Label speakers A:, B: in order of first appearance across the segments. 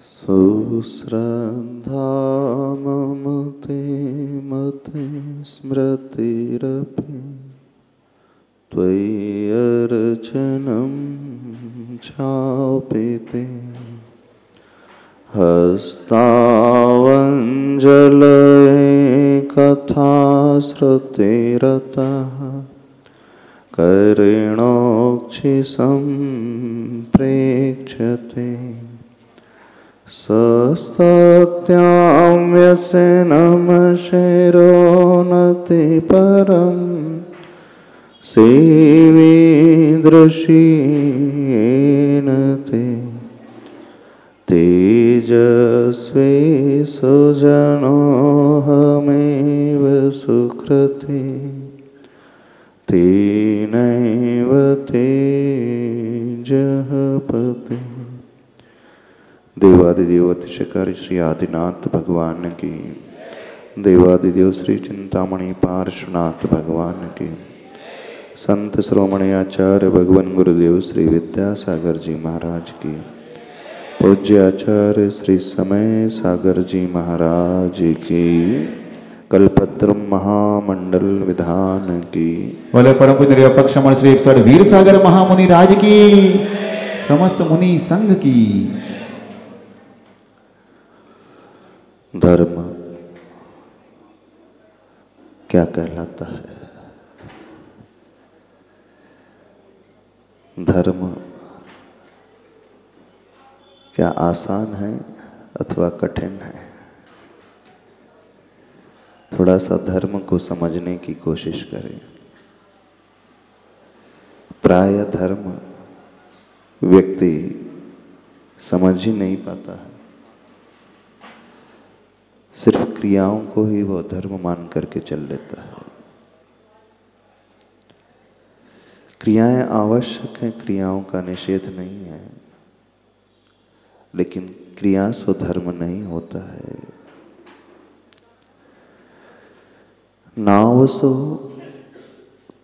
A: सुश्रद्धा मम ते मते स्मृतिरपि त्वय्यर्चनं चापि ते हस्तावञ्जलये कथाश्रुतिरतः करेणोक्षिसम्प्रेक्ष्यते सस्तत्यां व्यसनमशेरोन्नतिपरं सेवीदृशीयेन ते तेजस्वी सुजनोऽहमेव सुकृती तेनैव तेजः पते। देवादिदेव अतिशयकारी श्री आदिनाथ भगवान की, देवादिदेव श्री चिंतामणि पार्श्वनाथ भगवान की, संत श्रोमणी आचार्य भगवान गुरुदेव श्री विद्यासागर जी महाराज की, पूज्य आचार्य श्री समय सागर जी महाराज की, कल्पद्रुम महामंडल विधान की,
B: बोले परम पूज्य पक्षमण श्री 108 वीर सागर महामुनि राज की, समस्त मुनि संघ की।
A: धर्म क्या कहलाता है? धर्म क्या आसान है अथवा कठिन है? थोड़ा सा धर्म को समझने की कोशिश करें। प्राय धर्म व्यक्ति समझ ही नहीं पाता है, सिर्फ क्रियाओं को ही वो धर्म मान करके चल लेता है। क्रियाएं आवश्यक हैं, क्रियाओं का निषेध नहीं है, लेकिन क्रिया सो धर्म नहीं होता है। नाव सो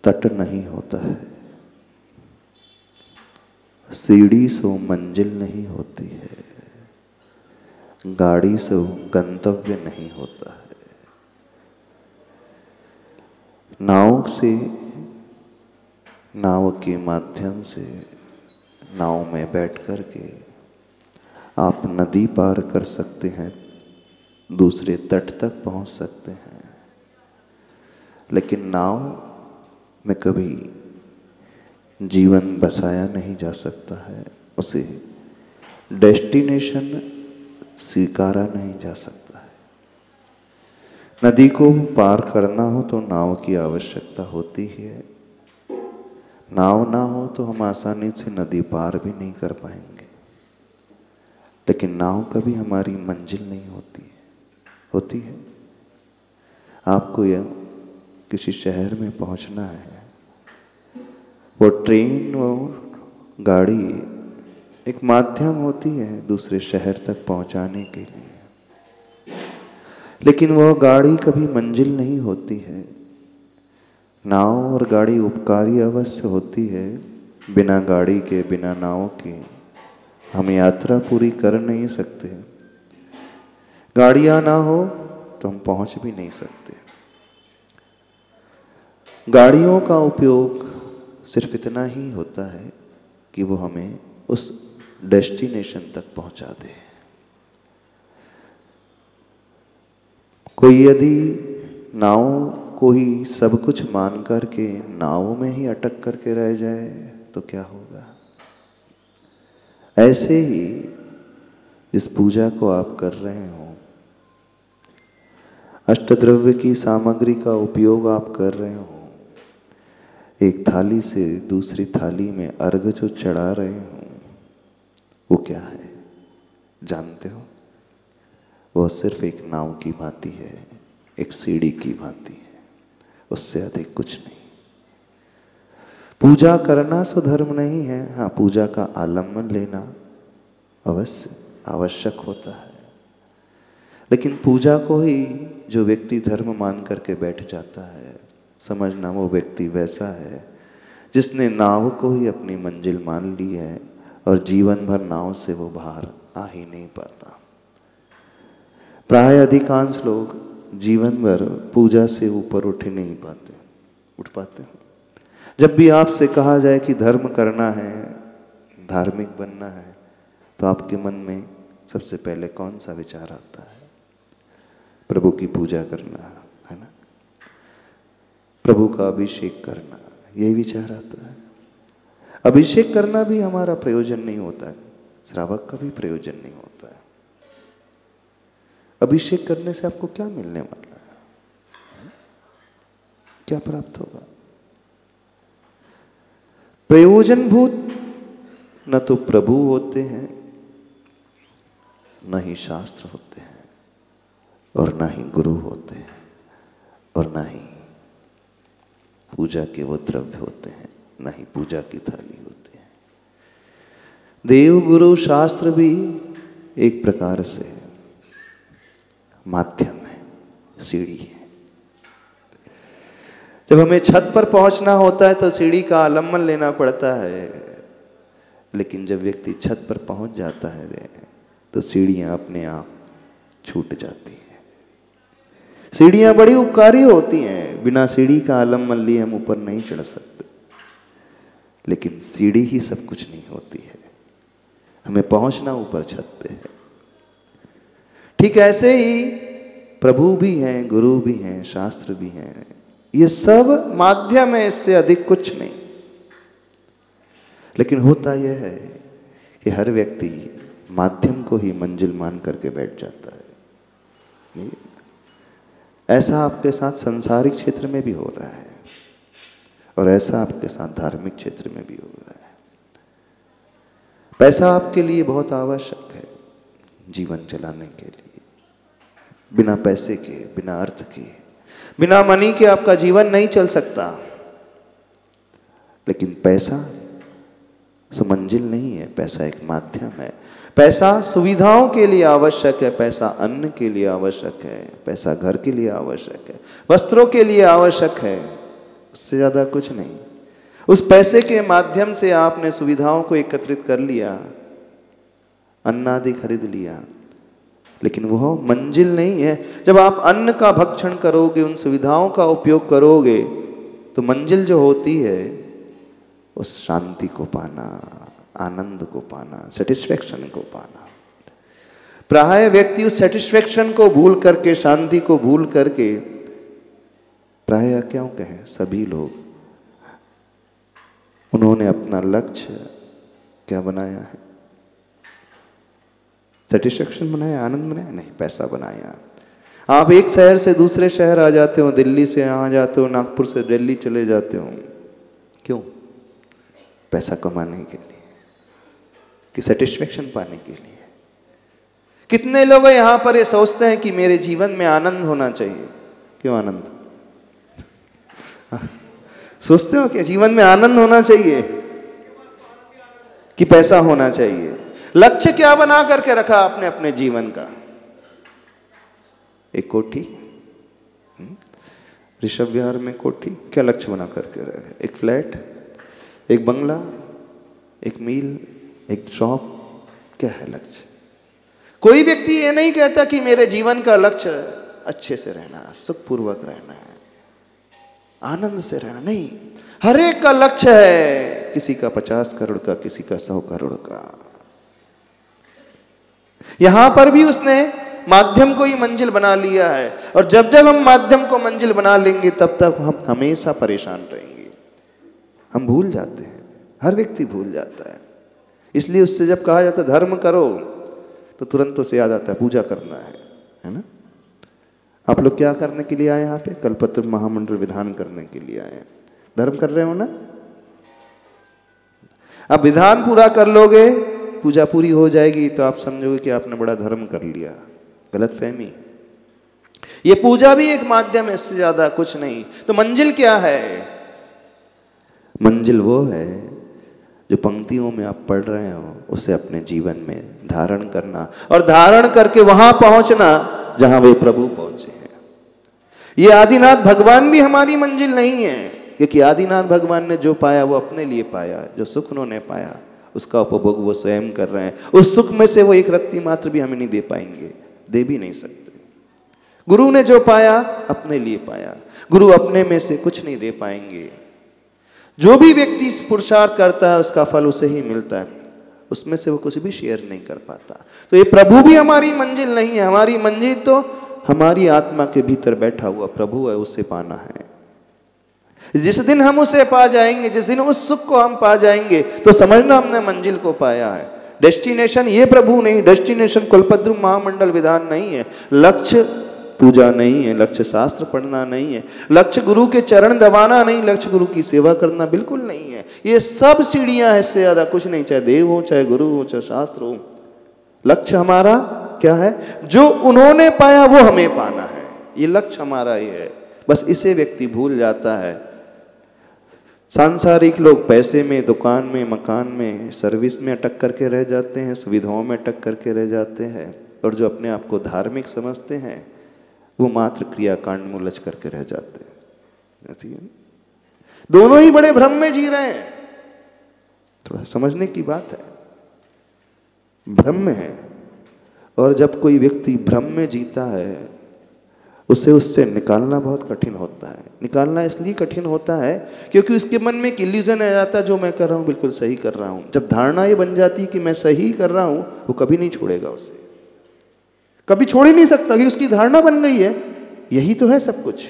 A: तट नहीं होता है, सीढ़ी सो मंजिल नहीं होती है, गाड़ी से गंतव्य नहीं होता है। नाव के माध्यम से नाव में बैठ कर के आप नदी पार कर सकते हैं, दूसरे तट तक पहुंच सकते हैं, लेकिन नाव में कभी जीवन बसाया नहीं जा सकता है, उसे डेस्टिनेशन स्वीकारा नहीं जा सकता है। नदी को पार करना हो तो नाव की आवश्यकता होती ही है। नाव ना हो तो हम आसानी से नदी पार भी नहीं कर पाएंगे। लेकिन नाव कभी हमारी मंजिल नहीं होती है। आपको यह किसी शहर में पहुंचना है, वो ट्रेन और गाड़ी एक माध्यम होती है दूसरे शहर तक पहुंचाने के लिए, लेकिन वह गाड़ी कभी मंजिल नहीं होती है। नाव और गाड़ी उपकारी अवश्य होती है, बिना गाड़ी के बिना नाव के हम यात्रा पूरी कर नहीं सकते। गाड़ियां ना हो तो हम पहुंच भी नहीं सकते। गाड़ियों का उपयोग सिर्फ इतना ही होता है कि वो हमें उस डेस्टिनेशन तक पहुंचा दे। कोई यदि नाव को ही सब कुछ मान करके नाव में ही अटक करके रह जाए तो क्या होगा? ऐसे ही जिस पूजा को आप कर रहे हो, अष्टद्रव्य की सामग्री का उपयोग आप कर रहे हो, एक थाली से दूसरी थाली में अर्घ जो चढ़ा रहे हो, वो क्या है जानते हो? वह सिर्फ एक नाव की भांति है, एक सीढ़ी की भांति है, उससे अधिक कुछ नहीं। पूजा करना सो धर्म नहीं है। हाँ, पूजा का आलम्बन लेना अवश्य आवश्यक होता है, लेकिन पूजा को ही जो व्यक्ति धर्म मान करके बैठ जाता है, समझना वो व्यक्ति वैसा है जिसने नाव को ही अपनी मंजिल मान ली है और जीवन भर नाव से वो बाहर आ ही नहीं पाता। प्राय अधिकांश लोग जीवन भर पूजा से ऊपर उठ पाते हैं। जब भी आपसे कहा जाए कि धर्म करना है, धार्मिक बनना है, तो आपके मन में सबसे पहले कौन सा विचार आता है? प्रभु की पूजा करना, है ना, प्रभु का अभिषेक करना, यही विचार आता है। अभिषेक करना भी हमारा प्रयोजन नहीं होता है, श्रावक का भी प्रयोजन नहीं होता है। अभिषेक करने से आपको क्या मिलने वाला है? क्या प्राप्त होगा? प्रयोजनभूत न तो प्रभु होते हैं, न ही शास्त्र होते हैं, और न ही गुरु होते हैं, और न ही पूजा के वो द्रव्य होते हैं, न ही पूजा की थाली होती है। देव गुरु शास्त्र भी एक प्रकार से माध्यम है, सीढ़ी है। जब हमें छत पर पहुंचना होता है तो सीढ़ी का आलम्बन लेना पड़ता है, लेकिन जब व्यक्ति छत पर पहुंच जाता है तो सीढ़ियां अपने आप छूट जाती हैं। सीढ़ियां बड़ी उपकारी होती हैं, बिना सीढ़ी का आलम्बन लिए हम ऊपर नहीं चढ़ सकते, लेकिन सीढ़ी ही सब कुछ नहीं होती है, हमें पहुंचना ऊपर छत पे है। ठीक ऐसे ही प्रभु भी हैं, गुरु भी हैं, शास्त्र भी हैं, ये सब माध्यम है, इससे अधिक कुछ नहीं। लेकिन होता यह है कि हर व्यक्ति माध्यम को ही मंजिल मान करके बैठ जाता है। ऐसा आपके साथ सांसारिक क्षेत्र में भी हो रहा है, और ऐसा आपके साथ धार्मिक क्षेत्र में भी हो रहा है। पैसा आपके लिए बहुत आवश्यक है जीवन चलाने के लिए। बिना पैसे के, बिना अर्थ के, बिना मनी के आपका जीवन नहीं चल सकता। लेकिन पैसा मंजिल नहीं है, पैसा एक माध्यम है। पैसा सुविधाओं के लिए आवश्यक है, पैसा अन्न के लिए आवश्यक है, पैसा घर के लिए आवश्यक है, वस्त्रों के लिए आवश्यक है, उससे ज्यादा कुछ नहीं। उस पैसे के माध्यम से आपने सुविधाओं को एकत्रित कर लिया, अन्न आदि खरीद लिया, लेकिन वह मंजिल नहीं है। जब आप अन्न का भक्षण करोगे, उन सुविधाओं का उपयोग करोगे, तो मंजिल जो होती है उस शांति को पाना, आनंद को पाना, सेटिस्फैक्शन को पाना। प्राय व्यक्ति उस सेटिस्फैक्शन को भूल करके, शांति को भूल करके, प्राय क्यों कहें सभी लोग, उन्होंने अपना लक्ष्य क्या बनाया है? सेटिस्फैक्शन बनाया, आनंद बनाया? नहीं, पैसा बनाया। आप एक शहर से दूसरे शहर आ जाते हो, दिल्ली से यहाँ जाते हो, नागपुर से दिल्ली चले जाते हो, क्यों? पैसा कमाने के लिए, कि सेटिस्फैक्शन पाने के लिए। कितने लोग यहाँ पर ये सोचते हैं कि मेरे जीवन में आनंद होना चाहिए। क्यों आनंद? सोचते हो कि जीवन में आनंद होना चाहिए कि पैसा होना चाहिए? लक्ष्य क्या बना करके रखा आपने अपने जीवन का? एक कोठी, ऋषभ विहार में कोठी, क्या लक्ष्य बना करके रखे? एक फ्लैट, एक बंगला, एक मील, एक शॉप, क्या है लक्ष्य? कोई व्यक्ति ये नहीं कहता कि मेरे जीवन का लक्ष्य अच्छे से रहना, सुखपूर्वक रहना है, आनंद से रहना। नहीं, हर एक का लक्ष्य है, किसी का 50 करोड़ का, किसी का 100 करोड़ का। यहां पर भी उसने माध्यम को ही मंजिल बना लिया है, और जब जब हम माध्यम को मंजिल बना लेंगे तब तक हम हमेशा परेशान रहेंगे। हम भूल जाते हैं, हर व्यक्ति भूल जाता है। इसलिए उससे जब कहा जाता है धर्म करो, तो तुरंत उसे याद आता है पूजा करना है ना? आप लोग क्या करने के लिए आए यहाँ पे? कल्पत्र महामंडल विधान करने के लिए आए हैं। धर्म कर रहे हो ना? अब विधान पूरा कर लोगे, पूजा पूरी हो जाएगी, तो आप समझोगे कि आपने बड़ा धर्म कर लिया। गलत फहमी। ये पूजा भी एक माध्यम है, इससे ज्यादा कुछ नहीं। तो मंजिल क्या है? मंजिल वो है जो पंक्तियों में आप पढ़ रहे हो, उसे अपने जीवन में धारण करना, और धारण करके वहां पहुंचना जहां वे प्रभु पहुंचे हैं। ये आदिनाथ भगवान भी हमारी मंजिल नहीं है, क्योंकि आदिनाथ भगवान ने जो पाया वो अपने लिए पाया। जो सुख उन्होंने पाया उसका उपभोग वो स्वयं कर रहे हैं। उस सुख में से वो एक रत्ती मात्र भी हमें नहीं दे पाएंगे, दे भी नहीं सकते। गुरु ने जो पाया अपने लिए पाया, गुरु अपने में से कुछ नहीं दे पाएंगे। जो भी व्यक्ति पुरुषार्थ करता है उसका फल उसे ही मिलता है, उसमें से वो कुछ भी शेयर नहीं कर पाता। तो ये प्रभु भी हमारी मंजिल नहीं है, हमारी मंजिल तो हमारी आत्मा के भीतर बैठा हुआ प्रभु है, उससे पाना है। जिस दिन हम उसे पा जाएंगे, जिस दिन उस सुख को हम पा जाएंगे, तो समझना हमने मंजिल को पाया है। डेस्टिनेशन ये प्रभु नहीं, डेस्टिनेशन कुलपद्रु महामंडल विधान नहीं है, लक्ष्य पूजा नहीं है, लक्ष्य शास्त्र पढ़ना नहीं है, लक्ष्य गुरु के चरण दबाना नहीं, लक्ष्य गुरु की सेवा करना बिल्कुल नहीं है। ये सब सीढ़ियां हैं, इससे ज्यादा कुछ नहीं, चाहे देव हो, चाहे गुरु हो, चाहे शास्त्र हो। लक्ष्य हमारा क्या है? जो उन्होंने पाया वो हमें पाना है, ये लक्ष्य हमारा ही है। बस इसे व्यक्ति भूल जाता है। सांसारिक लोग पैसे में, दुकान में, मकान में, सर्विस में अटक करके रह जाते हैं, सुविधाओं में अटक करके रह जाते हैं, और जो अपने आप को धार्मिक समझते हैं वो मात्र क्रियाकांड में उलझ करके रह जाते हैं। ऐसी है, दोनों ही बड़े भ्रम में जी रहे हैं। थोड़ा समझने की बात है, भ्रम में है। और जब कोई व्यक्ति भ्रम में जीता है उसे उससे निकालना बहुत कठिन होता है। निकालना इसलिए कठिन होता है क्योंकि उसके मन में एक इल्यूजन आ जाता है, जो मैं कर रहा हूं बिल्कुल सही कर रहा हूं। जब धारणा ये बन जाती है कि मैं सही कर रहा हूं, वो कभी नहीं छोड़ेगा, उसे कभी छोड़ ही नहीं सकता कि उसकी धारणा बन गई है। यही तो है सब कुछ।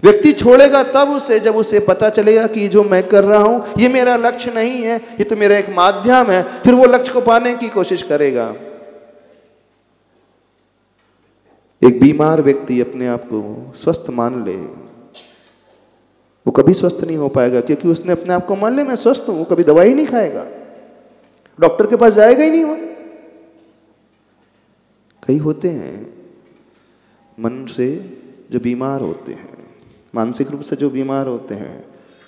A: व्यक्ति छोड़ेगा तब उसे, जब उसे पता चलेगा कि जो मैं कर रहा हूं ये मेरा लक्ष्य नहीं है, ये तो मेरा एक माध्यम है। फिर वो लक्ष्य को पाने की कोशिश करेगा। एक बीमार व्यक्ति अपने आप को स्वस्थ मान ले, वो कभी स्वस्थ नहीं हो पाएगा, क्योंकि उसने अपने आप को मान ले मैं स्वस्थ हूं। वो कभी दवाई नहीं खाएगा, डॉक्टर के पास जाएगा ही नहीं। वो कई होते हैं मन से जो बीमार होते हैं, मानसिक रूप से जो बीमार होते हैं,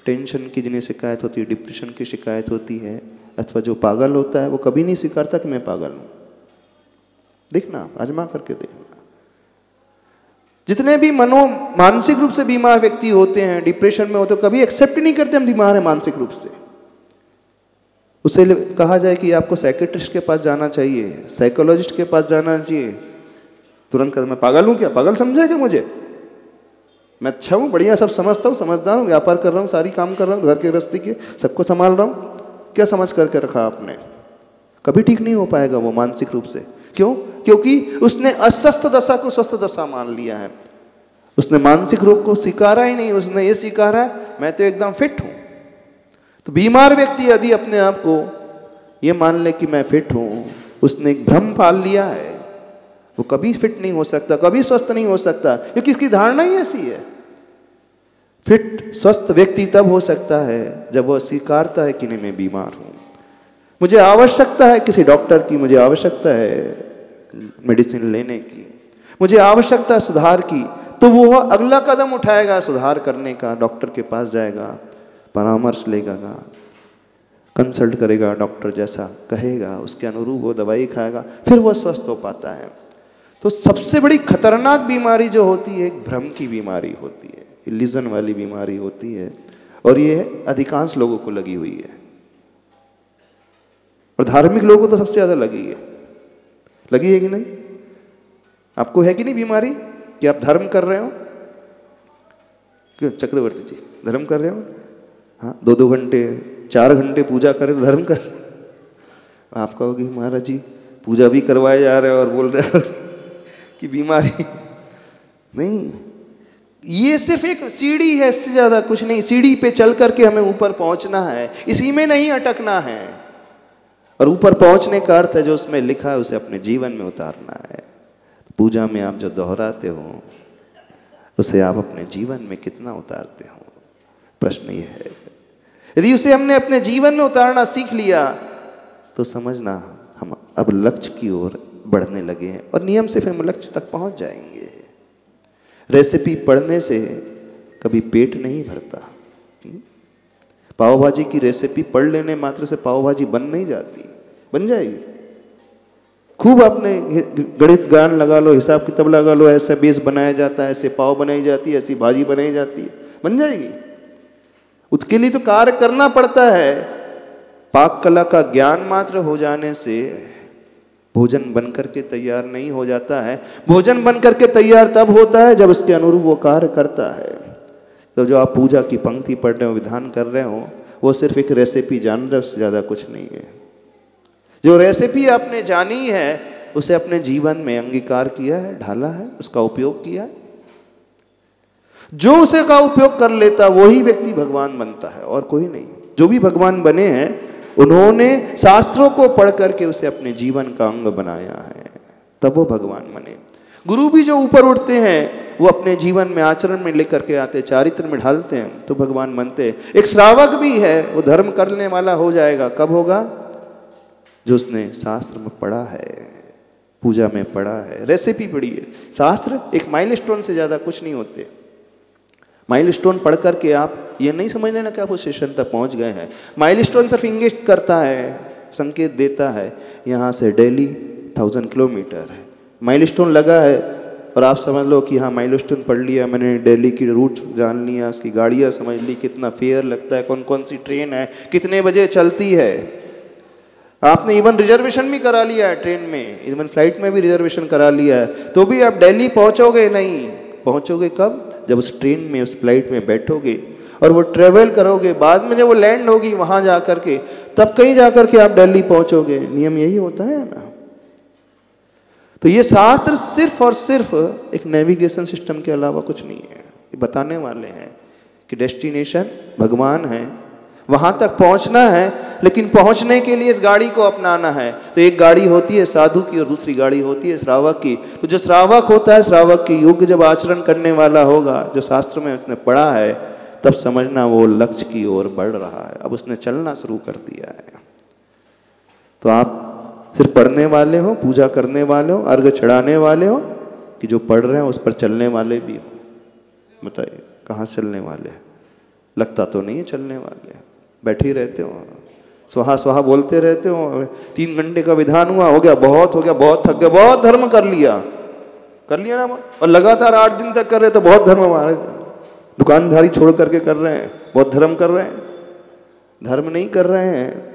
A: टेंशन की जिन्हें शिकायत होती है, डिप्रेशन की शिकायत होती है, अथवा जो पागल होता है वो कभी नहीं स्वीकारता कि मैं पागल हूं। देखना, आजमा करके देखना। जितने भी मानसिक रूप से बीमार व्यक्ति होते हैं, डिप्रेशन में होते, कभी एक्सेप्ट नहीं करते हम बीमार हैं मानसिक रूप से। उससे कहा जाए कि आपको साइकेट्रिस्ट के पास जाना चाहिए, साइकोलॉजिस्ट के पास जाना चाहिए, तुरंत कहता मैं पागल हूं क्या? पागल समझेगा मुझे? मैं अच्छा हूं, बढ़िया, सब समझता हूं, समझदार हूं, व्यापार कर रहा हूं, सारी काम कर रहा हूं, घर के गृहस्थी के सबको संभाल रहा हूं। क्या समझ करके रखा आपने? कभी ठीक नहीं हो पाएगा वो मानसिक रूप से। क्यों? क्योंकि उसने अस्वस्थ दशा को स्वस्थ दशा मान लिया है। उसने मानसिक रोग को स्वीकारा ही नहीं, उसने ये स्वीकारा मैं तो एकदम फिट हूं। तो बीमार व्यक्ति यदि अपने आप को ये मान ले कि मैं फिट हूं, उसने एक भ्रम पाल लिया है, वो कभी फिट नहीं हो सकता, कभी स्वस्थ नहीं हो सकता, क्योंकि इसकी धारणा ही ऐसी है। फिट स्वस्थ व्यक्ति तब हो सकता है जब वह स्वीकारता है कि नहीं मैं बीमार हूं, मुझे आवश्यकता है किसी डॉक्टर की, मुझे आवश्यकता है मेडिसिन लेने की, मुझे आवश्यकता है सुधार की, तो वो अगला कदम उठाएगा सुधार करने का, डॉक्टर के पास जाएगा, परामर्श लेगा, कंसल्ट करेगा, डॉक्टर जैसा कहेगा उसके अनुरूप वो दवाई खाएगा, फिर वो स्वस्थ हो पाता है। तो सबसे बड़ी खतरनाक बीमारी जो होती है एक भ्रम की बीमारी होती है, इल्यूजन वाली बीमारी होती है, और ये अधिकांश लोगों को लगी हुई है। और धार्मिक लोगों को तो सबसे ज्यादा लगी है। लगी है कि नहीं? आपको है कि नहीं बीमारी कि आप धर्म कर रहे हो? क्यों चक्रवर्ती जी, धर्म कर रहे हो? हाँ, 2-2 घंटे 4 घंटे पूजा करें तो धर्म कर। आप कहोगे महाराज जी पूजा भी करवाए जा रहे हो और बोल रहे हो कि बीमारी नहीं। ये सिर्फ एक सीढ़ी है, इससे ज्यादा कुछ नहीं। सीढ़ी पे चल करके हमें ऊपर पहुंचना है, इसी में नहीं अटकना है। और ऊपर पहुंचने का अर्थ है जो उसमें लिखा है उसे अपने जीवन में उतारना है। पूजा में आप जो दोहराते हो उसे आप अपने जीवन में कितना उतारते हो, प्रश्न ये है। यदि उसे हमने अपने जीवन में उतारना सीख लिया तो समझना हम अब लक्ष्य की ओर बढ़ने लगे हैं, और नियम से फिर हम लक्ष्य तक पहुंच जाएंगे। रेसिपी पढ़ने से कभी पेट नहीं भरता। पाव भाजी की रेसिपी पढ़ लेने मात्र से पाव भाजी बन नहीं जाती, बन जाएगी। खूब आपने गणित ज्ञान लगा लो, हिसाब किताब लगा लो, ऐसा बेस बनाया जाता है, ऐसे पाव बनाई जाती है, ऐसी भाजी बनाई जाती है, बन जाएगी। उसके लिए तो कार्य करना पड़ता है। पाक कला का ज्ञान मात्र हो जाने से भोजन बनकर के तैयार नहीं हो जाता है। भोजन बनकर के तैयार तब होता है जब उसके अनुरूप वो कार्य करता है। तो जो आप पूजा की पंक्ति पढ़ रहे हो, विधान कर रहे हो, वो सिर्फ एक रेसिपी जान रहे हो, उससे ज़्यादा कुछ नहीं है। जो रेसिपी आपने जानी है उसे अपने जीवन में अंगीकार किया है, ढाला है, उसका उपयोग किया है। जो उसे का उपयोग कर लेता वही व्यक्ति भगवान बनता है और कोई नहीं। जो भी भगवान बने हैं उन्होंने शास्त्रों को पढ़ करके उसे अपने जीवन का अंग बनाया है, तब वो भगवान बने। गुरु भी जो ऊपर उठते हैं वो अपने जीवन में आचरण में लेकर के आते, चारित्र में ढालते हैं तो भगवान बनते हैं। एक श्रावक भी है, वो धर्म करने वाला हो जाएगा, कब होगा? जो उसने शास्त्र में पढ़ा है, पूजा में पढ़ा है, रेसिपी पढ़ी है। शास्त्र एक माइलस्टोन से ज्यादा कुछ नहीं होते। माइलस्टोन पढ़ करके आप ये नहीं समझ लेना कि आप उस स्टेशन तक पहुंच गए हैं। माइलस्टोन सिर्फ इंगित करता है, संकेत देता है, यहाँ से दिल्ली 1000 किलोमीटर है, माइलस्टोन लगा है और आप समझ लो कि हाँ माइलस्टोन पढ़ लिया मैंने, दिल्ली की रूट जान लिया, उसकी गाड़ियाँ समझ ली, कितना फेयर लगता है, कौन कौन सी ट्रेन है, कितने बजे चलती है। आपने इवन रिजर्वेशन भी करा लिया है ट्रेन में, इवन फ्लाइट में भी रिजर्वेशन करा लिया है, तो भी आप दिल्ली पहुँचोगे नहीं। पहुँचोगे कब? जब उस ट्रेन में, उस फ्लाइट में बैठोगे और वो ट्रेवल करोगे, बाद में जब वो लैंड होगी वहाँ जा कर के, तब कहीं जा कर के आप दिल्ली पहुँचोगे। नियम यही होता है ना। तो ये शास्त्र सिर्फ और सिर्फ एक नेविगेशन सिस्टम के अलावा कुछ नहीं है। ये बताने वाले हैं कि डेस्टिनेशन भगवान है, वहां तक पहुंचना है, लेकिन पहुंचने के लिए इस गाड़ी को अपनाना है। तो एक गाड़ी होती है साधु की और दूसरी गाड़ी होती है श्रावक की। तो जो श्रावक होता है, श्रावक की योग्य जब आचरण करने वाला होगा, जो शास्त्र में उसने पढ़ा है, तब समझना वो लक्ष्य की ओर बढ़ रहा है, अब उसने चलना शुरू कर दिया है। तो आप सिर्फ पढ़ने वाले हो, पूजा करने वाले हो, अर्घ चढ़ाने वाले हो, कि जो पढ़ रहे हैं उस पर चलने वाले भी हो? बताइए कहाँ चलने वाले हैं? लगता तो नहीं है चलने वाले, बैठे ही रहते हो, स्वाहा स्वाहा बोलते रहते हो। 3 घंटे का विधान हुआ, हो गया, बहुत हो गया, बहुत थक गया, बहुत धर्म कर लिया ना, और लगातार 8 दिन तक कर रहे तो बहुत धर्म हमारे, दुकानदारी छोड़ करके कर रहे हैं, बहुत धर्म कर रहे हैं। धर्म नहीं कर रहे हैं,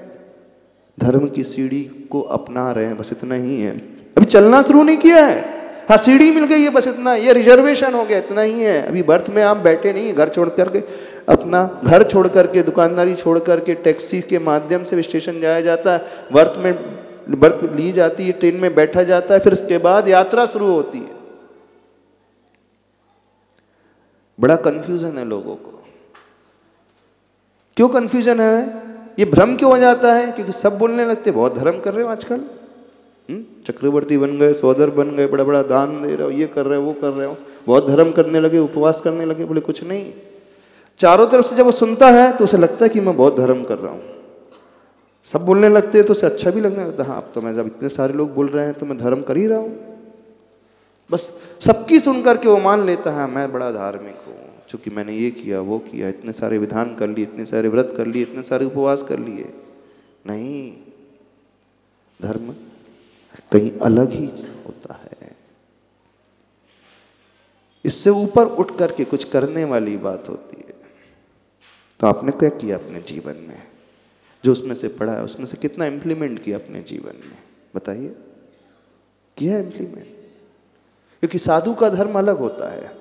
A: धर्म की सीढ़ी को अपना रहे हैं, बस इतना ही है। अभी चलना शुरू नहीं किया है। हाँ सीढ़ी मिल गई है, बस इतना, ये रिजर्वेशन हो गया, इतना ही है। अभी बर्थ में आप बैठे नहीं, घर छोड़ करके, अपना घर छोड़ करके, दुकानदारी छोड़ करके, टैक्सी के माध्यम से स्टेशन जाया जाता है, बर्थ ली जाती है, ट्रेन में बैठा जाता है, फिर उसके बाद यात्रा शुरू होती है। बड़ा कंफ्यूजन है लोगों को। क्यों कंफ्यूजन है? ये भ्रम क्यों हो जाता है? क्योंकि सब बोलने लगते बहुत धर्म कर रहे हो आजकल, चक्रवर्ती बन गए, सौदर बन गए, बड़ा बड़ा दान दे रहे हो, ये कर रहे हो, वो कर रहे हो, बहुत धर्म करने लगे, उपवास करने लगे। बोले कुछ नहीं। चारों तरफ से जब वो सुनता है तो उसे लगता है कि मैं बहुत धर्म कर रहा हूँ। सब बोलने लगते हैं तो उसे अच्छा भी लगने लगता है, हाँ अब तो मैं, जब इतने सारे लोग बोल रहे हैं तो मैं धर्म कर ही रहा हूँ। बस सबकी सुन करके वो मान लेता है मैं बड़ा धार्मिक हूँ, चूंकि मैंने ये किया, वो किया, इतने सारे विधान कर लिए, इतने सारे व्रत कर लिए, इतने सारे उपवास कर लिए। नहीं, धर्म कहीं अलग ही होता है। इससे ऊपर उठ करके कुछ करने वाली बात होती है। तो आपने क्या किया अपने जीवन में? जो उसमें से पढ़ा है उसमें से कितना इम्प्लीमेंट किया अपने जीवन में? बताइए, किया है इम्प्लीमेंट? क्योंकि साधु का धर्म अलग होता है।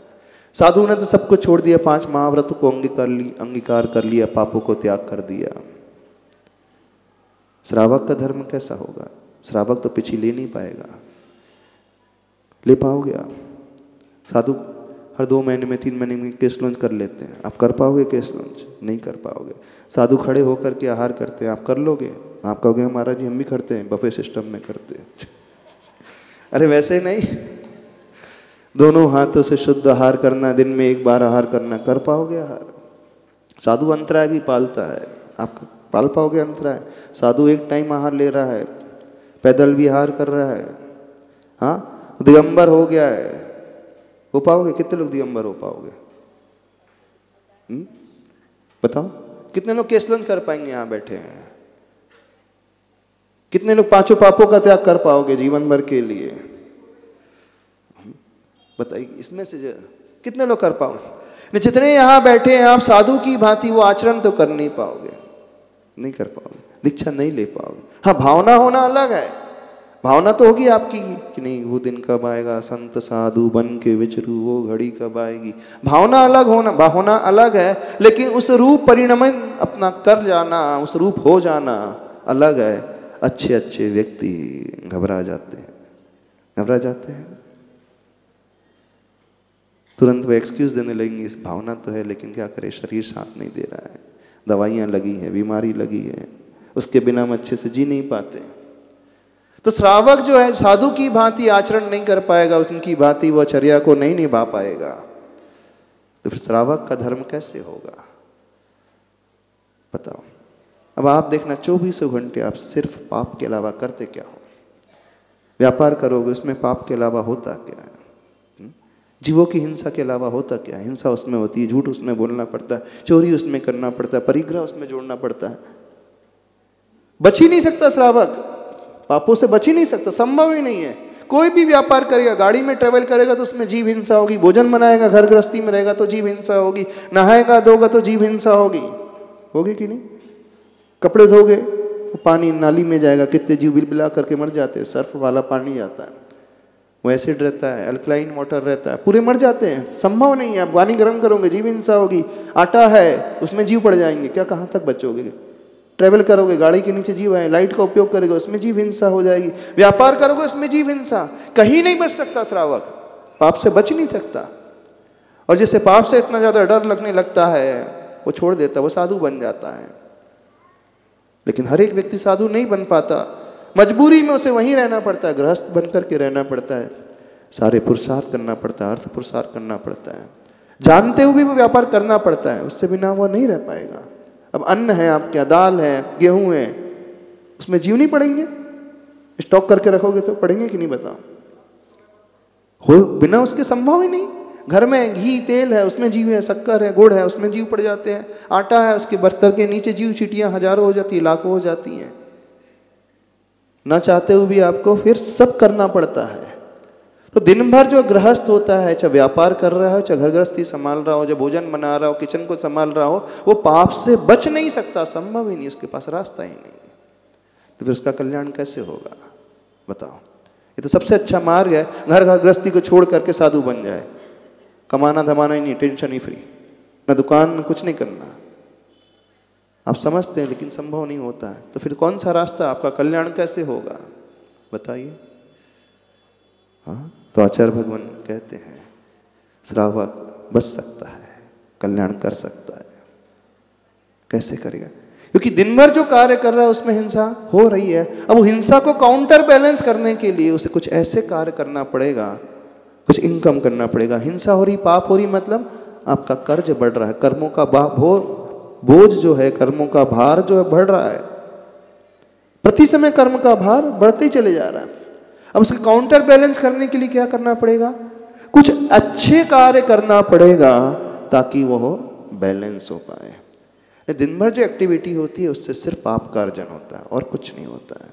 A: साधु ने तो सब कुछ छोड़ दिया, 5 महाव्रत को अंगीकार कर लिया, पापों को त्याग कर दिया। श्रावक का धर्म कैसा होगा? श्रावक तो पीछे ले नहीं पाएगा। ले पाओगे आप? साधु हर 2 महीने में, 3 महीने में केस लॉन्च कर लेते हैं, आप कर पाओगे केस लॉन्च? नहीं कर पाओगे। साधु खड़े होकर के आहार करते हैं, आप कर लोगे? आप कहोगे महाराज जी हम भी करते हैं, बफे सिस्टम में करते हैं। अरे वैसे नहीं, दोनों हाथों से शुद्ध आहार करना, दिन में 1 बार आहार करना, कर पाओगे आहार? साधु अंतराय भी पालता है, आप पाल पाओगे अंतराय? साधु एक टाइम आहार ले रहा है, पैदल भी आहार कर रहा है, हाँ दिगंबर हो गया है, हो पाओगे? कितने लोग दिगंबर हो पाओगे? बताओ कितने लोग केस लॉन्च कर पाएंगे? यहाँ बैठे हैं कितने लोग 5 पापों का त्याग कर पाओगे जीवन भर के लिए? बताइए, इसमें से कितने लोग कर पाओगे? जितने यहाँ बैठे हैं आप, साधु की भांति वो आचरण तो कर नहीं पाओगे, नहीं कर पाओगे। दीक्षा नहीं ले पाओगे। हाँ, भावना होना अलग है, भावना तो होगी आपकी कि नहीं वो दिन कब आएगा, संत साधु बन के विचरू, वो घड़ी कब आएगी। भावना अलग होना अलग है, लेकिन उस रूप परिणमन अपना कर जाना, उस रूप हो जाना अलग है। अच्छे अच्छे व्यक्ति घबरा जाते हैं, तुरंत वो एक्सक्यूज देने लगेंगे, इस भावना तो है लेकिन क्या करे, शरीर साथ नहीं दे रहा है, दवाइयाँ लगी है, बीमारी लगी है, उसके बिना हम अच्छे से जी नहीं पाते। तो श्रावक जो है साधु की भांति आचरण नहीं कर पाएगा, उनकी भांति वह चर्या को नहीं निभा पाएगा। तो फिर श्रावक का धर्म कैसे होगा बताओ। अब आप देखना 24 घंटे आप सिर्फ पाप के अलावा करते क्या हो। व्यापार करोगे उसमें पाप के अलावा होता क्या है, जीवों की हिंसा के अलावा होता क्या है। हिंसा उसमें होती है, झूठ उसमें बोलना पड़ता है, चोरी उसमें करना पड़ता है, परिग्रह उसमें जोड़ना पड़ता है। बच ही नहीं सकता श्रावक, पापों से बच ही नहीं सकता, संभव ही नहीं है। कोई भी व्यापार करेगा, गाड़ी में ट्रेवल करेगा तो उसमें जीव हिंसा होगी, भोजन बनाएगा, घर गृहस्थी में रहेगा तो जीव हिंसा होगी, नहाएगा धोगा तो जीव हिंसा होगी कि नहीं। कपड़े धोगे वो पानी नाली में जाएगा, कितने जीव बिलबिला करके मर जाते हैं। सर्फ वाला पानी जाता है, वो एसिड रहता है, अल्कलाइन वाटर रहता है, पूरे मर जाते हैं। संभव नहीं है। आप पानी गर्म करोगे जीव हिंसा होगी, आटा है उसमें जीव पड़ जाएंगे, क्या कहाँ तक बचोगे। ट्रेवल करोगे गाड़ी के नीचे जीव है, लाइट का उपयोग करोगे उसमें जीव हिंसा हो जाएगी, व्यापार करोगे उसमें जीव हिंसा, कहीं नहीं बच सकता श्रावक, पाप से बच नहीं सकता। और जिसे पाप से इतना ज्यादा डर लगने लगता है वो छोड़ देता है, वो साधु बन जाता है। लेकिन हर एक व्यक्ति साधु नहीं बन पाता, मजबूरी में उसे वहीं रहना पड़ता है, गृहस्थ बन करके रहना पड़ता है, सारे पुरुषार्थ करना पड़ता है, अर्थ पुरुषार्थ करना पड़ता है, जानते हुए भी वो व्यापार करना पड़ता है, उससे बिना वो नहीं रह पाएगा। अब अन्न है आपके, दाल है, गेहूं है, उसमें जीव नहीं पड़ेंगे, स्टॉक करके रखोगे तो पड़ेंगे कि नहीं बताओ। हो बिना उसके संभव ही नहीं। घर में घी तेल है उसमें जीव है, शक्कर है, गुड़ है उसमें जीव पड़ जाते हैं, आटा है उसके बर्तन के नीचे जीव चींटियां हजारों हो जाती है, लाखों हो जाती हैं। ना चाहते हुए भी आपको फिर सब करना पड़ता है। तो दिन भर जो गृहस्थ होता है, चाहे व्यापार कर रहा हो, चाहे घर गृहस्थी संभाल रहा हो, चाहे भोजन बना रहा हो, किचन को संभाल रहा हो, वो पाप से बच नहीं सकता, संभव ही नहीं, उसके पास रास्ता ही नहीं। तो फिर उसका कल्याण कैसे होगा बताओ। ये तो सबसे अच्छा मार्ग है, घर गृहस्थी को छोड़ करके साधु बन जाए, कमाना धमाना ही नहीं, टेंशन ही फ्री, ना दुकान ना कुछ नहीं करना। आप समझते हैं लेकिन संभव नहीं होता है। तो फिर कौन सा रास्ता, आपका कल्याण कैसे होगा बताइए। हाँ, तो आचार्य भगवान कहते हैं श्रावक बच सकता है, कल्याण कर सकता है। कैसे करेगा, क्योंकि दिन भर जो कार्य कर रहा है उसमें हिंसा हो रही है। अब वो हिंसा को काउंटर बैलेंस करने के लिए उसे कुछ ऐसे कार्य करना पड़ेगा, कुछ इनकम करना पड़ेगा। हिंसा हो रही, पाप हो रही, मतलब आपका कर्ज बढ़ रहा है, कर्मों का बोझ जो है, कर्मों का भार जो है बढ़ रहा है, प्रति समय कर्म का भार बढ़ते ही चले जा रहा है। अब उसके काउंटर बैलेंस करने के लिए क्या करना पड़ेगा, कुछ अच्छे कार्य करना पड़ेगा ताकि वह बैलेंस हो पाए। दिन भर जो एक्टिविटी होती है उससे सिर्फ पाप का अर्जन होता है और कुछ नहीं होता है।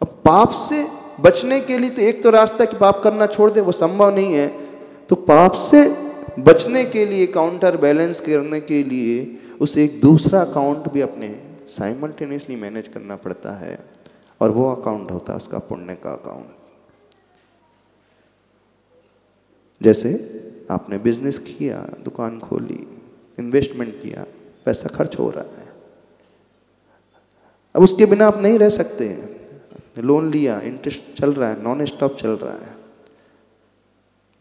A: अब पाप से बचने के लिए तो एक तो रास्ता कि पाप करना छोड़ दे, वो संभव नहीं है। तो पाप से बचने के लिए, काउंटर बैलेंस करने के लिए उसे एक दूसरा अकाउंट भी अपने साइमल्टेनियसली मैनेज करना पड़ता है, और वो अकाउंट होता है उसका पुण्य का अकाउंट। जैसे आपने बिजनेस किया, दुकान खोली, इन्वेस्टमेंट किया, पैसा खर्च हो रहा है, अब उसके बिना आप नहीं रह सकते हैं। लोन लिया, इंटरेस्ट चल रहा है, नॉन स्टॉप चल रहा है,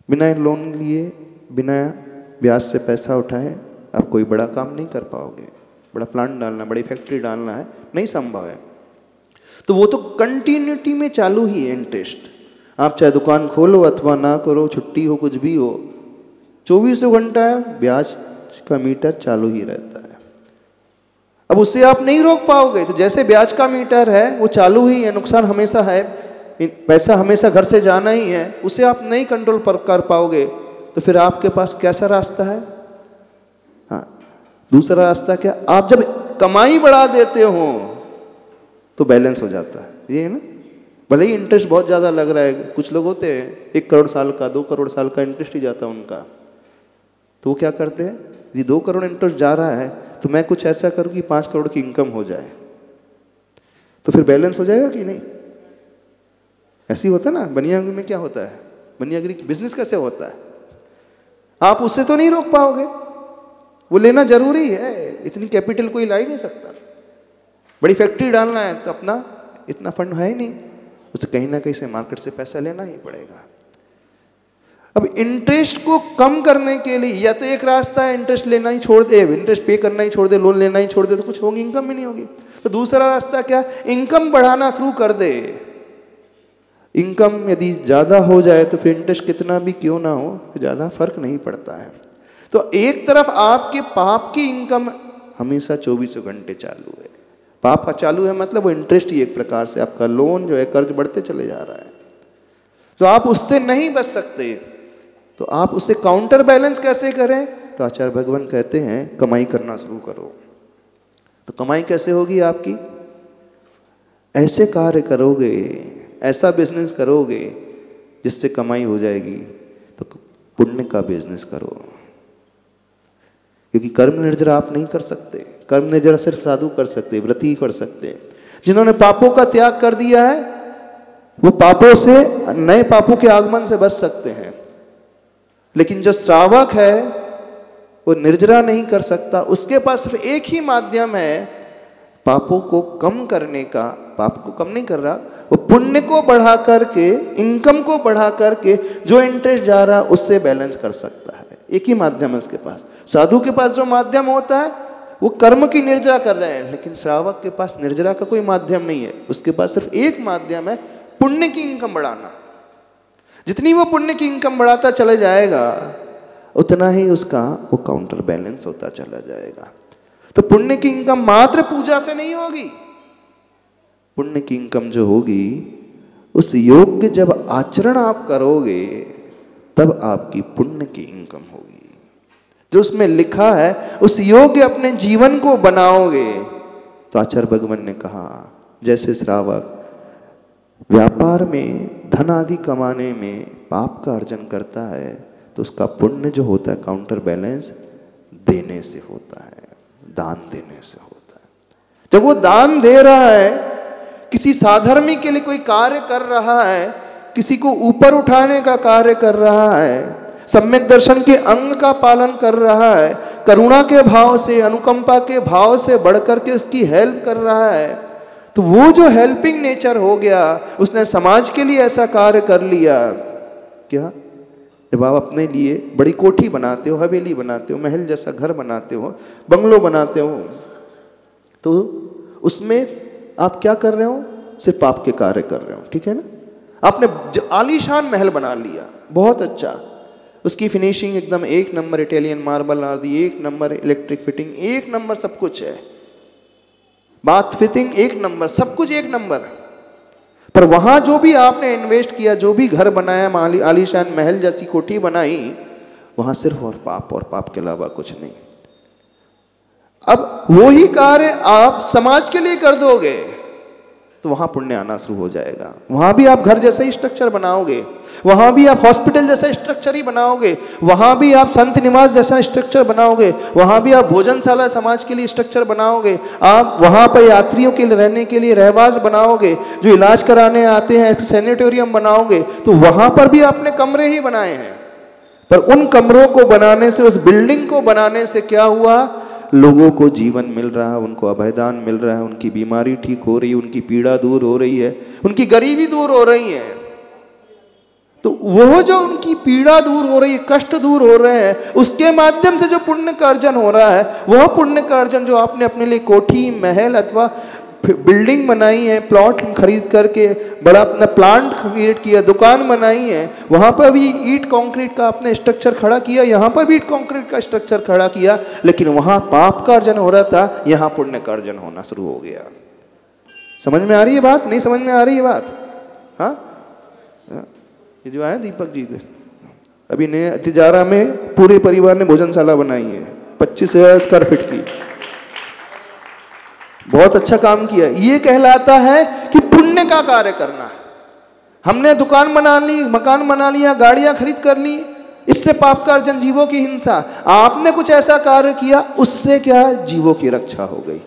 A: बिना लोन लिए, बिना ब्याज से पैसा उठाए आप कोई बड़ा काम नहीं कर पाओगे। बड़ा प्लांट डालना, बड़ी फैक्ट्री डालना है, नहीं संभव है। तो वो तो कंटिन्यूटी में चालू ही है इंटरेस्ट। आप चाहे दुकान खोलो अथवा ना करो, छुट्टी हो, कुछ भी हो, 24 घंटा ब्याज का मीटर चालू ही रहता है। अब उससे आप नहीं रोक पाओगे। तो जैसे ब्याज का मीटर है वो चालू ही है, नुकसान हमेशा है, पैसा हमेशा घर से जाना ही है, उसे आप नहीं कंट्रोल कर पाओगे। तो फिर आपके पास कैसा रास्ता है? हाँ, दूसरा रास्ता क्या, आप जब कमाई बढ़ा देते हो तो बैलेंस हो जाता है। ये है ना, भले ही इंटरेस्ट बहुत ज़्यादा लग रहा है, कुछ लोग होते हैं 1 करोड़ साल का, 2 करोड़ साल का इंटरेस्ट ही जाता है उनका, तो वो क्या करते हैं, यदि 2 करोड़ इंटरेस्ट जा रहा है तो मैं कुछ ऐसा करूँ कि 5 करोड़ की इनकम हो जाए। तो फिर बैलेंस हो जाएगा कि नहीं? ऐसे ही होता है ना। बनियागिरी में क्या होता है, बनियागिरी बिजनेस कैसे होता है? आप उससे तो नहीं रोक पाओगे, वो लेना जरूरी है, इतनी कैपिटल कोई ला ही नहीं सकता। बड़ी फैक्ट्री डालना है तो अपना इतना फंड है ही नहीं, उसे कहीं ना कहीं से मार्केट से पैसा लेना ही पड़ेगा। अब इंटरेस्ट को कम करने के लिए या तो एक रास्ता है इंटरेस्ट लेना ही छोड़ दे, इंटरेस्ट पे करना ही छोड़ दे, लोन लेना ही छोड़ दे, तो कुछ होगी, इनकम भी नहीं होगी। तो दूसरा रास्ता क्या, इनकम बढ़ाना शुरू कर दे। इनकम यदि ज़्यादा हो जाए तो फिर इंटरेस्ट कितना भी क्यों ना हो, ज़्यादा फर्क नहीं पड़ता है। तो एक तरफ आपके पाप की इनकम हमेशा 24 घंटे चालू है। पाप का चालू है मतलब वो इंटरेस्ट ही एक प्रकार से आपका लोन जो है, कर्ज बढ़ते चले जा रहा है, तो आप उससे नहीं बच सकते। तो आप उससे काउंटर बैलेंस कैसे करें? तो आचार्य भगवान कहते हैं कमाई करना शुरू करो। तो कमाई कैसे होगी आपकी? ऐसे कार्य करोगे, ऐसा बिजनेस करोगे जिससे कमाई हो जाएगी। तो पुण्य का बिजनेस करो, क्योंकि कर्म निर्जरा आप नहीं कर सकते। कर्म निर्जरा सिर्फ साधु कर सकते, व्रती कर सकते। जिन्होंने पापों का त्याग कर दिया है वो पापों से, नए पापों के आगमन से बच सकते हैं। लेकिन जो श्रावक है वो निर्जरा नहीं कर सकता, उसके पास सिर्फ एक ही माध्यम है पापों को कम करने का। पाप को कम नहीं कर रहा, वो पुण्य को बढ़ा करके, इनकम को बढ़ा करके जो इंटरेस्ट जा रहा है उससे बैलेंस कर सकता है। एक ही माध्यम है उसके पास। साधु के पास जो माध्यम होता है वो कर्म की निर्जरा कर रहे हैं, लेकिन श्रावक के पास निर्जरा का कोई माध्यम नहीं है। उसके पास सिर्फ एक माध्यम है, पुण्य की इनकम बढ़ाना। जितनी वो पुण्य की इनकम बढ़ाता चला जाएगा उतना ही उसका वो काउंटर बैलेंस होता चला जाएगा। तो पुण्य की इनकम मात्र पूजा से नहीं होगी। पुण्य की इनकम जो होगी उस योग्य जब आचरण आप करोगे तब आपकी पुण्य की इनकम होगी। जो उसमें लिखा है उस योग्य अपने जीवन को बनाओगे। तो आचार्य भगवान ने कहा जैसे श्रावक व्यापार में धन आदि कमाने में पाप का अर्जन करता है तो उसका पुण्य जो होता है काउंटर बैलेंस देने से होता है, दान देने से होता है। जब वो दान दे रहा है, किसी साधर्मी के लिए कोई कार्य कर रहा है, किसी को ऊपर उठाने का कार्य कर रहा है, सम्यक दर्शन के अंग का पालन कर रहा है, करुणा के भाव से, अनुकंपा के भाव से बढ़कर के उसकी हेल्प कर रहा है, तो वो जो हेल्पिंग नेचर हो गया, उसने समाज के लिए ऐसा कार्य कर लिया। क्या जब आप अपने लिए बड़ी कोठी बनाते हो, हवेली बनाते हो, महल जैसा घर बनाते हो, बंगलो बनाते हो, तो उसमें आप क्या कर रहे हो? सिर्फ आपके कार्य कर रहे हो, ठीक है ना। आपने आलीशान महल बना लिया, बहुत अच्छा, उसकी फिनिशिंग एकदम एक नंबर, इटालियन मार्बल आदि एक नंबर, इलेक्ट्रिक फिटिंग एक नंबर, सब कुछ है, बाथ फिटिंग एक नंबर, सब कुछ एक नंबर। पर वहां जो भी आपने इन्वेस्ट किया, जो भी घर बनाया, आलीशान महल जैसी कोठी बनाई, वहां सिर्फ और पाप के अलावा कुछ नहीं। अब वही कार्य आप समाज के लिए कर दोगे तो वहां पुण्य आना शुरू हो जाएगा। वहां भी आप घर जैसा ही स्ट्रक्चर बनाओगे, वहां भी आप हॉस्पिटल जैसा स्ट्रक्चर ही बनाओगे, वहां भी आप संत निवास जैसा स्ट्रक्चर बनाओगे, वहां भी आप भोजनशाला समाज के लिए स्ट्रक्चर बनाओगे, आप वहां पर यात्रियों के लिए रहने के लिए रहवास बनाओगे, जो इलाज कराने आते हैं सैनिटोरियम बनाओगे, तो वहां पर भी आपने कमरे ही बनाए हैं। पर उन कमरों को बनाने से, उस बिल्डिंग को बनाने से क्या हुआ? लोगों को जीवन मिल रहा है, उनको अभयदान मिल रहा है, उनकी बीमारी ठीक हो रही है, उनकी पीड़ा दूर हो रही है, उनकी गरीबी दूर हो रही है। तो वो जो उनकी पीड़ा दूर हो रही है, कष्ट दूर हो रहे हैं, उसके माध्यम से जो पुण्य का अर्जन हो रहा है, वह पुण्य का अर्जन जो आपने अपने लिए कोठी, महल अथवा बिल्डिंग बनाई है, प्लॉट खरीद करके बड़ा अपना प्लांट क्रिएट किया, दुकान बनाई है, वहां पर भी ईंट कंक्रीट का आपने स्ट्रक्चर खड़ा किया, यहां पर भी ईंट कंक्रीट का स्ट्रक्चर खड़ा किया, लेकिन वहां पाप का अर्जन हो रहा था, यहां पुण्य का अर्जन होना शुरू हो गया। समझ में आ रही है बात? नहीं समझ में आ रही है बात? हाँ, ये जो आए दीपक जी अभी नए तिजारा में पूरे परिवार ने भोजनशाला बनाई है, 25,000 स्क्वायर फीट की, बहुत अच्छा काम किया। ये कहलाता है कि पुण्य का कार्य करना। हमने दुकान बना ली, मकान बना लिया, गाड़ियां खरीद कर ली, इससे पाप का अर्जन, जीवों की हिंसा। आपने कुछ ऐसा कार्य किया, उससे क्या? जीवों की रक्षा हो गई।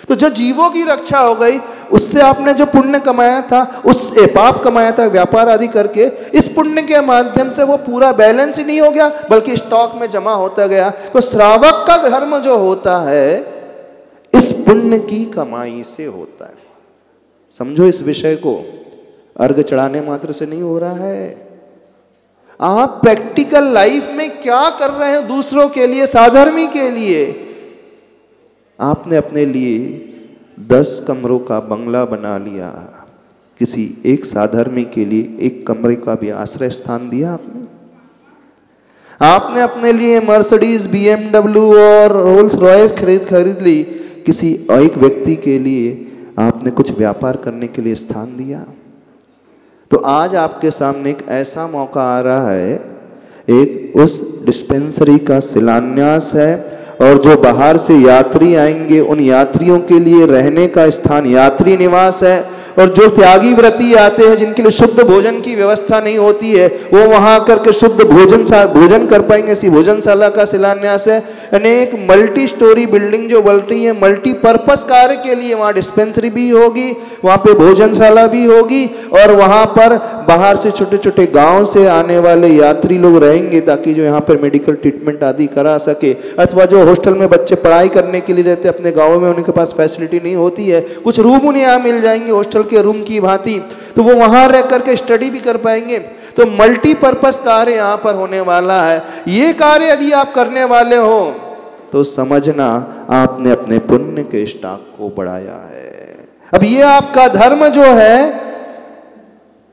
A: तो जो जीवों की रक्षा हो गई, उससे आपने जो पुण्य कमाया था, उससे पाप कमाया था व्यापार आदि करके, इस पुण्य के माध्यम से वो पूरा बैलेंस ही नहीं हो गया, बल्कि स्टॉक में जमा होता गया। तो श्रावक का धर्म जो होता है इस पुण्य की कमाई से होता है। समझो इस विषय को, अर्घ चढ़ाने मात्र से नहीं हो रहा है। आप प्रैक्टिकल लाइफ में क्या कर रहे हैं दूसरों के लिए, साधर्मी के लिए। आपने अपने लिए 10 कमरों का बंगला बना लिया, किसी एक साधर्मी के लिए 1 कमरे का भी आश्रय स्थान दिया आपने अपने लिए मर्सिडीज, BMW और रोल्स रॉयस खरीद ली, किसी एक व्यक्ति के लिए आपने कुछ व्यापार करने के लिए स्थान दिया। तो आज आपके सामने एक ऐसा मौका आ रहा है, एक उस डिस्पेंसरी का शिलान्यास है, और जो बाहर से यात्री आएंगे उन यात्रियों के लिए रहने का स्थान यात्री निवास है, और जो त्यागी व्रती आते हैं जिनके लिए शुद्ध भोजन की व्यवस्था नहीं होती है, वो वहां आकर के शुद्ध भोजन कर पाएंगे। ऐसी भोजनशाला का शिलान्यास है। यानी एक मल्टी स्टोरी बिल्डिंग जो बन रही है, मल्टीपर्पस कार्य के लिए, वहाँ डिस्पेंसरी भी होगी, वहाँ पे भोजनशाला भी होगी, और वहाँ पर बाहर से छोटे छोटे गाँव से आने वाले यात्री लोग रहेंगे, ताकि जो यहाँ पर मेडिकल ट्रीटमेंट आदि करा सके। अथवा जो हॉस्टल में बच्चे पढ़ाई करने के लिए रहते अपने गाँव में, उनके पास फैसिलिटी नहीं होती है, कुछ रूम उन्हें यहाँ मिल जाएंगे हॉस्टल के रूम की भांति, तो वो वहां रह करके स्टडी भी कर पाएंगे। तो मल्टीपर्पस कार्य यहां पर होने वाला है। ये कार्य यदि आप करने वाले हो तो समझना आपने अपने पुण्य के स्टॉक को बढ़ाया है। अब ये आपका धर्म जो है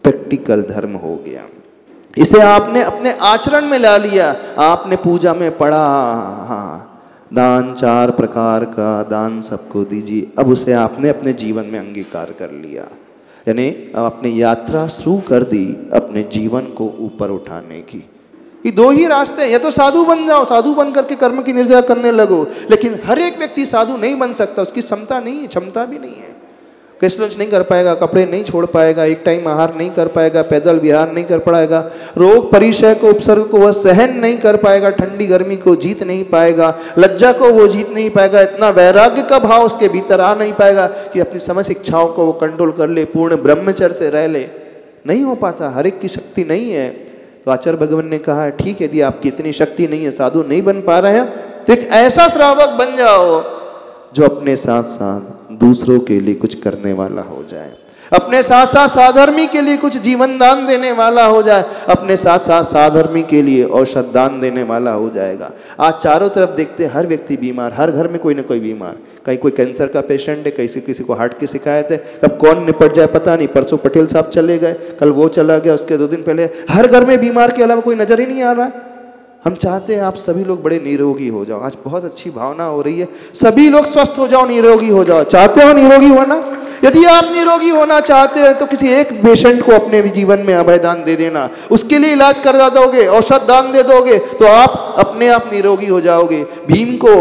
A: प्रैक्टिकल धर्म हो गया, इसे आपने अपने आचरण में ला लिया। आपने पूजा में पढ़ा, हाँ दान 4 प्रकार का दान सबको दीजिए, अब उसे आपने अपने जीवन में अंगीकार कर लिया। यानी अब आपने यात्रा शुरू कर दी अपने जीवन को ऊपर उठाने की। ये 2 ही रास्ते हैं, या तो साधु बन जाओ, साधु बन करके कर्म की निर्जरा करने लगो, लेकिन हर एक व्यक्ति साधु नहीं बन सकता, उसकी क्षमता नहीं है, क्षमता भी नहीं है। कैश लंच नहीं कर पाएगा, कपड़े नहीं छोड़ पाएगा, एक टाइम आहार नहीं कर पाएगा, पैदल विहार नहीं कर पाएगा, रोग परिचय को उपसर्ग को वह सहन नहीं कर पाएगा, ठंडी गर्मी को जीत नहीं पाएगा, लज्जा को वो जीत नहीं पाएगा, इतना वैराग्य का भाव उसके भीतर आ नहीं पाएगा कि अपनी समस्त इच्छाओं को वो कंट्रोल कर ले, पूर्ण ब्रह्मचर्य से रह ले। नहीं हो पाता, हर एक की शक्ति नहीं है। तो आचार्य भगवान ने कहा ठीक है, यदि आपकी इतनी शक्ति नहीं है, साधु नहीं बन पा रहे हैं, तो एक ऐसा श्रावक बन जाओ जो अपने साथ साथ दूसरों के लिए कुछ करने वाला हो जाए, अपने साथ साथ साधर्मी के लिए कुछ जीवन दान देने वाला हो जाए, अपने साथ साथ साधर्मी के लिए औषध दान देने वाला हो जाएगा। आज चारों तरफ देखते हैं हर व्यक्ति बीमार, हर घर में कोई ना कोई बीमार, कहीं कोई कैंसर का पेशेंट है, किसी को हार्ट की शिकायत है, कब कौन निपट जाए पता नहीं। परसों पटेल साहब चले गए, कल वो चला गया, उसके 2 दिन पहले। हर घर में बीमार के अलावा कोई नजर ही नहीं आ रहा है। हम चाहते हैं आप सभी लोग बड़े निरोगी हो जाओ। आज बहुत अच्छी भावना हो रही है, सभी लोग स्वस्थ हो जाओ, निरोगी हो जाओ। चाहते हो निरोगी होना? यदि आप निरोगी होना चाहते हैं तो किसी एक पेशेंट को अपने जीवन में अभयदान दे देना, उसके लिए इलाज करा दोगे, औषध दान दे दोगे, तो आप अपने आप निरोगी हो जाओगे। भीम को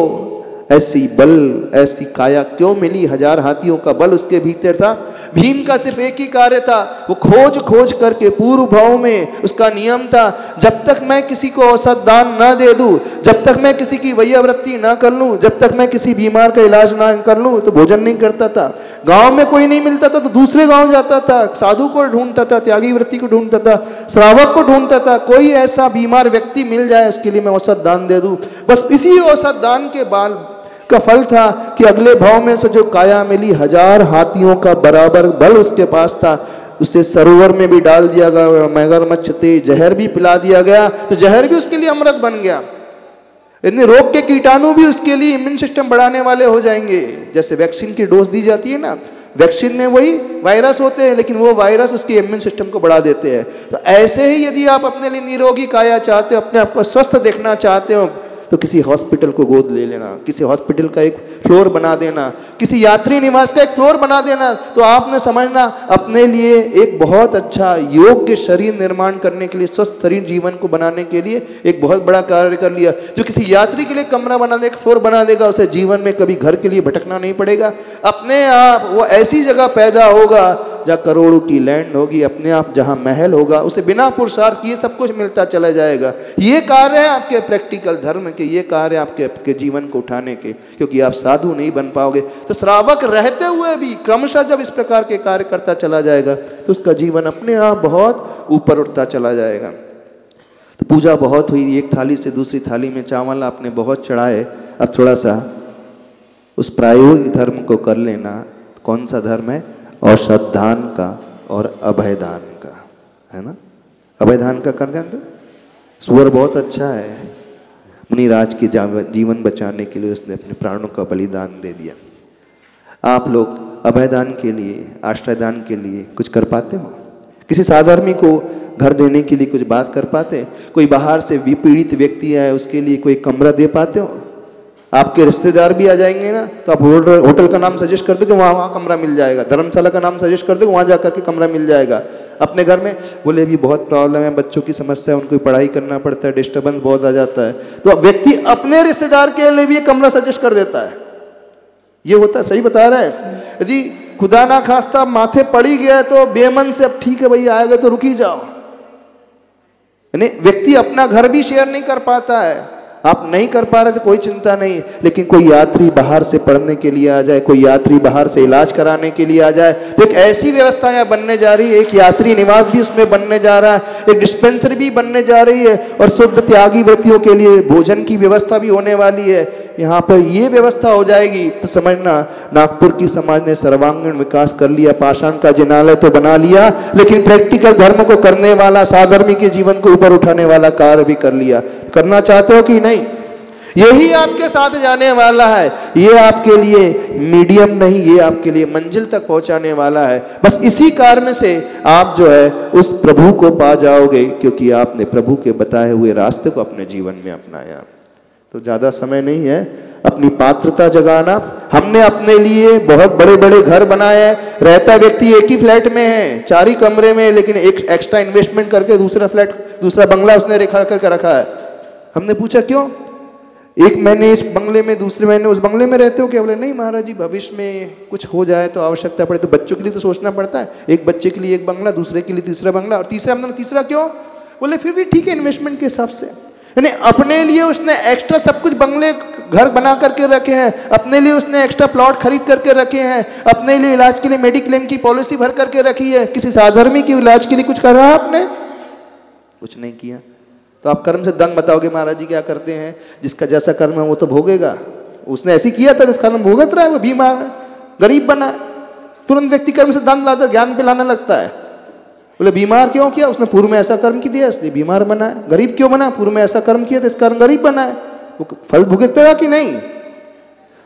A: ऐसी बल, ऐसी काया क्यों मिली? 1000 हाथियों का बल उसके भीतर था। भीम का सिर्फ एक ही कार्य था, वो खोज करके पूर्व भाव में उसका नियम था, जब तक मैं किसी को औषध दान ना दे दूं, जब तक मैं किसी की वैयावृत्ति ना कर लूं, जब तक मैं किसी बीमार का इलाज ना कर लूं, तो भोजन नहीं करता था। गांव में कोई नहीं मिलता था तो दूसरे गांव जाता था, साधु को ढूंढता था, त्यागी वृत्ति को ढूंढता था, श्रावक को ढूंढता था, कोई ऐसा बीमार व्यक्ति मिल जाए उसके लिए मैं औषध दान दे दूं। बस इसी औषध दान के बाद का फल था कि अगले भाव में से जो काया मिली, 1000 हाथियों का बराबर बल उसके पास था। उसे सरोवर में भी डाल दिया गया, मगरमच्छ थे, जहर भी पिला दिया गया, तो जहर भी उसके लिए अमृत बन गया। इतने रोग के कीटाणु भी उसके लिए इम्यून सिस्टम बढ़ाने वाले हो जाएंगे। जैसे वैक्सीन की डोज दी जाती है ना, वैक्सीन में वही वायरस होते हैं, लेकिन वो वायरस उसके इम्यून सिस्टम को बढ़ा देते हैं। तो ऐसे ही यदि आप अपने लिए निरोगी काया चाहते हो, अपने आप को स्वस्थ देखना चाहते हो, तो किसी हॉस्पिटल को गोद ले लेना, किसी हॉस्पिटल का एक फ्लोर बना देना, किसी यात्री निवास का एक फ्लोर बना देना, तो आपने समझना अपने लिए एक बहुत अच्छा योग्य शरीर निर्माण करने के लिए, स्वस्थ शरीर जीवन को बनाने के लिए एक बहुत बड़ा कार्य कर लिया। जो किसी यात्री के लिए कमरा बना देगा, फ्लोर बना देगा, उसे जीवन में कभी घर के लिए भटकना नहीं पड़ेगा। अपने आप वो ऐसी जगह पैदा होगा जहाँ करोड़ों की लैंड होगी, अपने आप जहाँ महल होगा, उसे बिना पुरुषार्थ किए सब कुछ मिलता चला जाएगा। ये कार्य है आपके प्रैक्टिकल धर्म के, ये कार्य आपके जीवन को उठाने के, क्योंकि आप साधु नहीं बन पाओगे। तो श्रावक रहते हुए भी क्रमशः जब इस प्रकार के कार्य करता चला जाएगा तो उसका जीवन अपने आप बहुत ऊपर उठता चला जाएगा। तो पूजा बहुत हुई, एक थाली से दूसरी थाली में चावल आपने बहुत चढ़ाए, अब थोड़ा सा उस प्रायोगिक धर्म को कर लेना। कौन सा धर्म है? औषधान का और अभयदान का, है ना। अभयदान का कर जानते? सुअर बहुत अच्छा है, मुनिराज के जीवन बचाने के लिए उसने अपने प्राणों का बलिदान दे दिया। आप लोग अभयदान के लिए, आश्रयदान के लिए कुछ कर पाते हो? किसी साधर्मी को घर देने के लिए कुछ बात कर पाते हैं? कोई बाहर से विपीड़ित व्यक्ति आए उसके लिए कोई कमरा दे पाते हो? आपके रिश्तेदार भी आ जाएंगे ना, तो आप होटल का नाम सजेस्ट कर दो कि वहाँ कमरा मिल जाएगा, धर्मशाला का नाम सजेस्ट कर दो वहाँ जाकर के कमरा मिल जाएगा। अपने घर में बोले भी बहुत प्रॉब्लम है, बच्चों की समस्या है, उनको पढ़ाई करना पड़ता है, डिस्टर्बेंस बहुत आ जाता है, तो व्यक्ति अपने रिश्तेदार के लिए भी कमरा सजेस्ट कर देता है। ये होता है, सही बता रहा है। यदि खुदा ना खास्ता माथे पड़ ही गया तो बेमन से अब ठीक है भैया आएगा तो रुक ही जाओ। यानी व्यक्ति अपना घर भी शेयर नहीं कर पाता है। आप नहीं कर पा रहे तो कोई चिंता नहीं, लेकिन कोई यात्री बाहर से पढ़ने के लिए आ जाए, कोई यात्री बाहर से इलाज कराने के लिए आ जाए, तो एक ऐसी व्यवस्था यहाँ बनने जा रही है, एक यात्री निवास भी उसमें बनने जा रहा है, एक डिस्पेंसरी भी बनने जा रही है, और शुद्ध त्यागी व्यक्तियों के लिए भोजन की व्यवस्था भी होने वाली है। यहाँ पर ये व्यवस्था हो जाएगी तो समझना नागपुर की समाज ने सर्वांगीण विकास कर लिया। पाषाण का जिनालय तो बना लिया, लेकिन प्रैक्टिकल धर्म को करने वाला, साधर्मी के जीवन को ऊपर उठाने वाला कार्य भी कर लिया। करना चाहते हो कि नहीं? यही आपके साथ जाने वाला है। ये आपके लिए मीडियम नहीं, ये आपके लिए मंजिल तक पहुंचाने वाला है। बस इसी कारण से आप जो है उस प्रभु को पा जाओगे, क्योंकि आपने प्रभु के बताए हुए रास्ते को अपने जीवन में अपनाया। तो ज्यादा समय नहीं है, अपनी पात्रता जगाना। हमने अपने लिए बहुत बड़े बड़े घर बनाए हैं, रहता व्यक्ति एक ही फ्लैट में है, 4 ही कमरे में, लेकिन एक एक्स्ट्रा इन्वेस्टमेंट करके दूसरा फ्लैट, दूसरा बंगला उसने रेखा करके रखा है। हमने पूछा क्यों? एक महीने इस बंगले में, दूसरे महीने उस बंगले में रहते हो क्या? बोले नहीं महाराज जी, भविष्य में कुछ हो जाए तो आवश्यकता पड़े तो बच्चों के लिए तो सोचना पड़ता है, एक बच्चे के लिए एक बंगला, दूसरे के लिए तीसरा बंगला, और तीसरा हमने तीसरा क्यों? बोले फिर भी ठीक है इन्वेस्टमेंट के हिसाब से। यानी अपने लिए उसने एक्स्ट्रा सब कुछ बंगले घर बना करके रखे हैं, अपने लिए उसने एक्स्ट्रा प्लॉट खरीद करके रखे हैं, अपने लिए इलाज के लिए मेडिक्लेम की पॉलिसी भर करके रखी है। किसी साधर्मी के इलाज के लिए कुछ कर रहा आपने? कुछ नहीं किया। तो आप कर्म से दंग बताओगे महाराज जी क्या करते हैं? जिसका जैसा कर्म है वो तो भोगेगा। उसने ऐसी किया था जिसका कर्म भोगत रहा है, वो बीमार है, गरीब बना है, तुरंत व्यक्ति कर्म से दंग लाता, ज्ञान पे लाने लगता है। बोले बीमार क्यों किया? उसने पूर्व में ऐसा कर्म किया इसलिए बीमार बना है। गरीब क्यों बना? पूर्व में ऐसा कर्म किया था इस कारण गरीब बना है। वो फल भुगतेगा कि नहीं?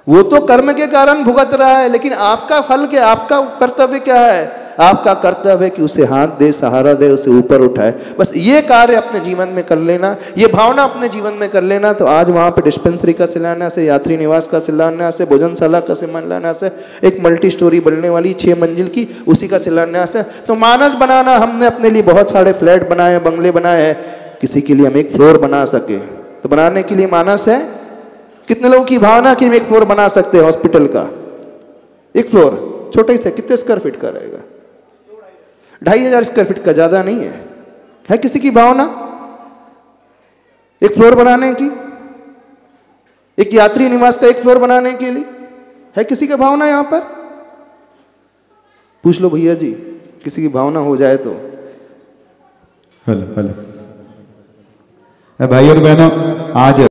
A: वो तो कर्म के कारण भुगत रहा है, लेकिन आपका फल क्या, आपका कर्तव्य क्या है? आपका कर्तव्य है कि उसे हाथ दे, सहारा दे, उसे ऊपर उठाए। बस ये कार्य अपने जीवन में कर लेना, ये भावना अपने जीवन में कर लेना। तो आज वहाँ पे डिस्पेंसरी का शिलान्यास है, यात्री निवास का शिलान्यास है, भोजनशाला का शिलान्यास है, एक मल्टी स्टोरी बनने वाली 6 मंजिल की, उसी का शिलान्यास है। तो मानस बनाना, हमने अपने लिए बहुत सारे फ्लैट बनाए, बंगले बनाए हैं, किसी के लिए हम एक फ्लोर बना सके तो बनाने के लिए मानस है। कितने लोगों की भावना कि हम एक फ्लोर बना सकते हैं हॉस्पिटल का? एक फ्लोर छोटे से कितने स्क्वायर फीट का रहेगा? 2500 स्क्वायर फीट का, ज्यादा नहीं है किसी की भावना एक फ्लोर बनाने की? एक यात्री निवास का एक फ्लोर बनाने के लिए है किसी की भावना? यहां पर पूछ लो भैया जी, किसी की भावना हो जाए तो।
B: हेलो भाइयों और बहनों, आज